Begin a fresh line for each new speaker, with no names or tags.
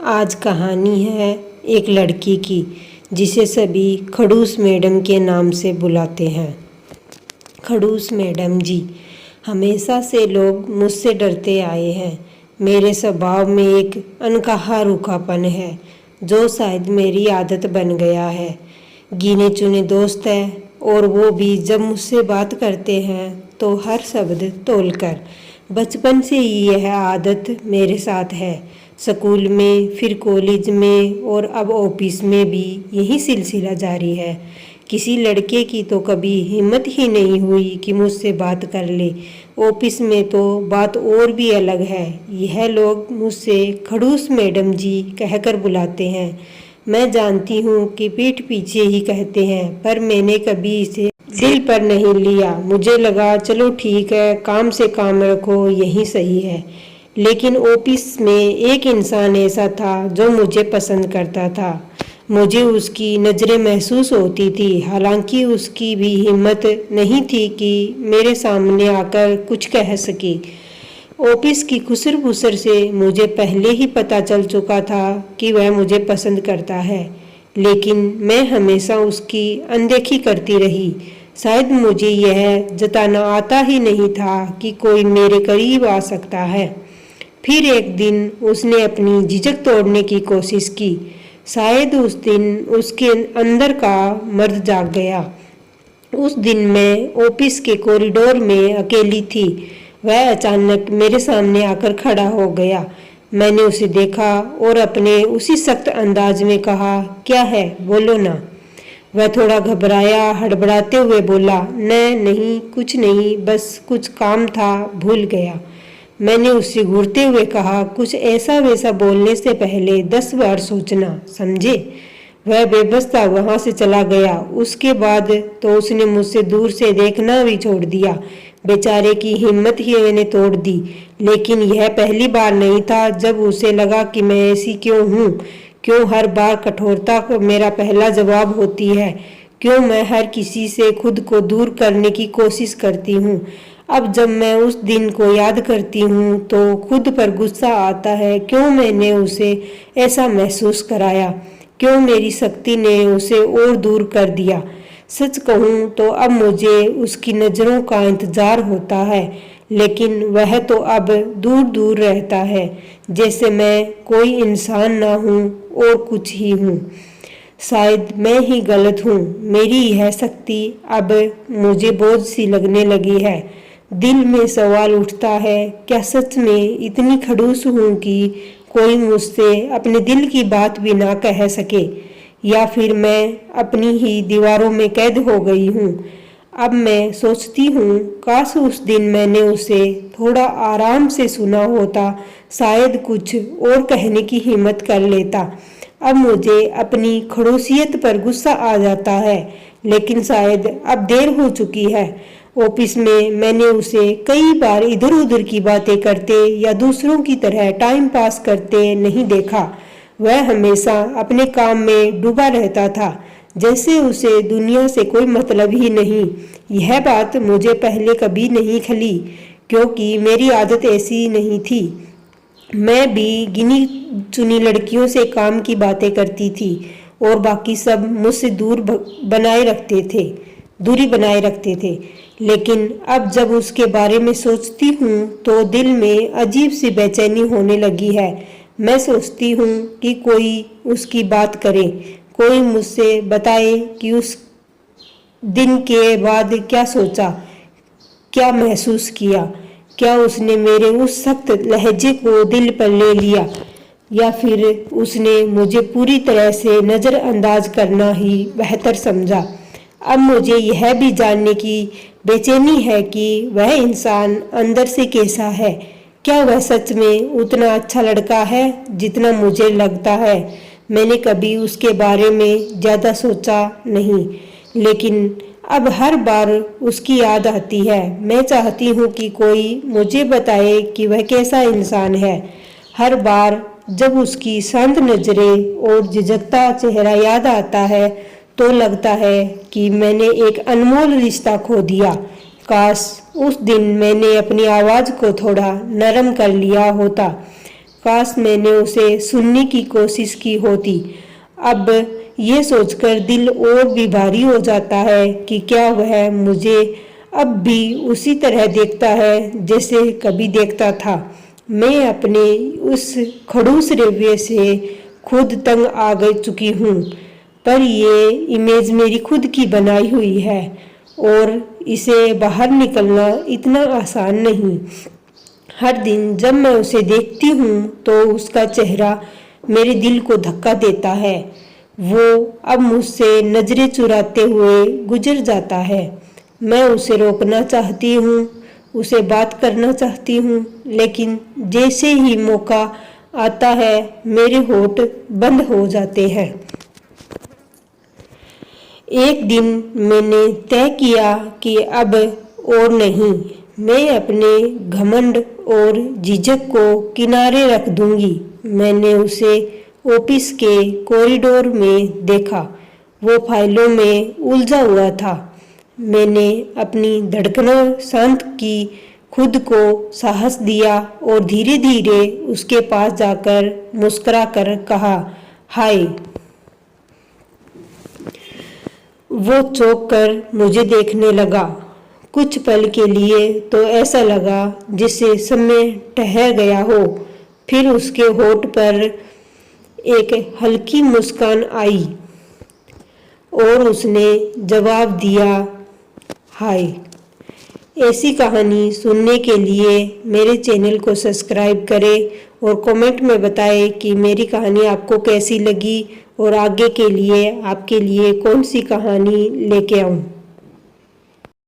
आज कहानी है एक लड़की की जिसे सभी खड़ूस मैडम के नाम से बुलाते हैं। खड़ूस मैडम जी, हमेशा से लोग मुझसे डरते आए हैं। मेरे स्वभाव में एक अनकहा रूखापन है जो शायद मेरी आदत बन गया है। गिने चुने दोस्त हैं और वो भी जब मुझसे बात करते हैं तो हर शब्द तोलकर। बचपन से ही यह आदत मेरे साथ है। स्कूल में, फिर कॉलेज में और अब ऑफिस में भी यही सिलसिला जारी है। किसी लड़के की तो कभी हिम्मत ही नहीं हुई कि मुझसे बात कर ले। ऑफिस में तो बात और भी अलग है। यह लोग मुझसे खड़ूस मैडम जी कहकर बुलाते हैं। मैं जानती हूँ कि पीठ पीछे ही कहते हैं, पर मैंने कभी इसे दिल पर नहीं लिया। मुझे लगा चलो ठीक है, काम से काम रखो, यही सही है। लेकिन ऑफिस में एक इंसान ऐसा था जो मुझे पसंद करता था। मुझे उसकी नज़रें महसूस होती थी, हालांकि उसकी भी हिम्मत नहीं थी कि मेरे सामने आकर कुछ कह सके। ऑफिस की खुसर फुसर से मुझे पहले ही पता चल चुका था कि वह मुझे पसंद करता है, लेकिन मैं हमेशा उसकी अनदेखी करती रही। शायद मुझे यह जताना आता ही नहीं था कि कोई मेरे करीब आ सकता है। फिर एक दिन उसने अपनी झिझक तोड़ने की कोशिश की। शायद उस दिन उसके अंदर का मर्द जाग गया। उस दिन मैं ऑफिस के कॉरिडोर में अकेली थी। वह अचानक मेरे सामने आकर खड़ा हो गया। मैंने उसे देखा और अपने उसी सख्त अंदाज में कहा, क्या है, बोलो ना। वह थोड़ा घबराया, हड़बड़ाते हुए बोला, नहीं, कुछ नहीं, बस कुछ काम था, भूल गया। मैंने उससे घूरते हुए कहा, कुछ ऐसा वैसा बोलने से पहले 10 बार सोचना, समझे। वह बेबस था, वहां से चला गया। उसके बाद तो उसने मुझसे दूर से देखना भी छोड़ दिया। बेचारे की हिम्मत ही मैंने तोड़ दी। लेकिन यह पहली बार नहीं था जब उसे लगा कि मैं ऐसी क्यों हूँ। क्यों हर बार कठोरता मेरा पहला जवाब होती है। क्यों मैं हर किसी से खुद को दूर करने की कोशिश करती हूँ। अब जब मैं उस दिन को याद करती हूँ तो खुद पर गुस्सा आता है। क्यों मैंने उसे ऐसा महसूस कराया। क्यों मेरी शक्ति ने उसे और दूर कर दिया। सच कहूँ तो अब मुझे उसकी नज़रों का इंतज़ार होता है, लेकिन वह तो अब दूर दूर रहता है, जैसे मैं कोई इंसान ना हूँ और कुछ ही हूँ। शायद मैं ही गलत हूँ। मेरी यह शक्ति अब मुझे बोझ सी लगने लगी है। दिल में सवाल उठता है, क्या सच में इतनी खड़ूस हूँ कि कोई मुझसे अपने दिल की बात भी ना कह सके, या फिर मैं अपनी ही दीवारों में कैद हो गई हूँ। अब मैं सोचती हूँ, काश उस दिन मैंने उसे थोड़ा आराम से सुना होता, शायद कुछ और कहने की हिम्मत कर लेता। अब मुझे अपनी खड़ूसियत पर गुस्सा आ जाता है, लेकिन शायद अब देर हो चुकी है। ऑफिस में मैंने उसे कई बार इधर उधर की बातें करते या दूसरों की तरह टाइम पास करते नहीं देखा। वह हमेशा अपने काम में डूबा रहता था, जैसे उसे दुनिया से कोई मतलब ही नहीं। यह बात मुझे पहले कभी नहीं खली, क्योंकि मेरी आदत ऐसी नहीं थी। मैं भी गिनी चुनी लड़कियों से काम की बातें करती थी और बाकी सब मुझसे दूरी बनाए रखते थे। लेकिन अब जब उसके बारे में सोचती हूँ तो दिल में अजीब सी बेचैनी होने लगी है। मैं सोचती हूँ कि कोई उसकी बात करे, कोई मुझसे बताए कि उस दिन के बाद क्या सोचा, क्या महसूस किया। क्या उसने मेरे उस सख्त लहजे को दिल पर ले लिया, या फिर उसने मुझे पूरी तरह से नज़रअंदाज करना ही बेहतर समझा। अब मुझे यह भी जानने की बेचैनी है कि वह इंसान अंदर से कैसा है। क्या वह सच में उतना अच्छा लड़का है जितना मुझे लगता है। मैंने कभी उसके बारे में ज़्यादा सोचा नहीं, लेकिन अब हर बार उसकी याद आती है। मैं चाहती हूँ कि कोई मुझे बताए कि वह कैसा इंसान है। हर बार जब उसकी शांत नज़रें और झिझकता चेहरा याद आता है तो लगता है कि मैंने एक अनमोल रिश्ता खो दिया। काश उस दिन मैंने अपनी आवाज़ को थोड़ा नरम कर लिया होता। काश मैंने उसे सुनने की कोशिश की होती। अब ये सोचकर दिल और भी भारी हो जाता है कि क्या वह मुझे अब भी उसी तरह देखता है जैसे कभी देखता था। मैं अपने उस खड़ूस रवैये से खुद तंग आ गई चुकी हूँ, पर ये इमेज मेरी खुद की बनाई हुई है और इसे बाहर निकलना इतना आसान नहीं। हर दिन जब मैं उसे देखती हूँ तो उसका चेहरा मेरे दिल को धक्का देता है। वो अब मुझसे नजरें चुराते हुए गुजर जाता है। मैं उसे रोकना चाहती हूँ, उसे बात करना चाहती हूँ, लेकिन जैसे ही मौका आता है मेरे होंठ बंद हो जाते हैं। एक दिन मैंने तय किया कि अब और नहीं, मैं अपने घमंड और झिझक को किनारे रख दूंगी। मैंने उसे ऑफिस के कॉरिडोर में देखा। वो फाइलों में उलझा हुआ था। मैंने अपनी धड़कनों शांत की, खुद को साहस दिया और धीरे धीरे उसके पास जाकर मुस्कुराकर कहा, हाय। वो चौंक कर मुझे देखने लगा। कुछ पल के लिए तो ऐसा लगा जैसे समय ठहर गया हो। फिर उसके होंठ पर एक हल्की मुस्कान आई और उसने जवाब दिया, हाय। ऐसी कहानी सुनने के लिए मेरे चैनल को सब्सक्राइब करें और कमेंट में बताएं कि मेरी कहानी आपको कैसी लगी और आगे के लिए आपके लिए कौन सी कहानी लेके आऊँ।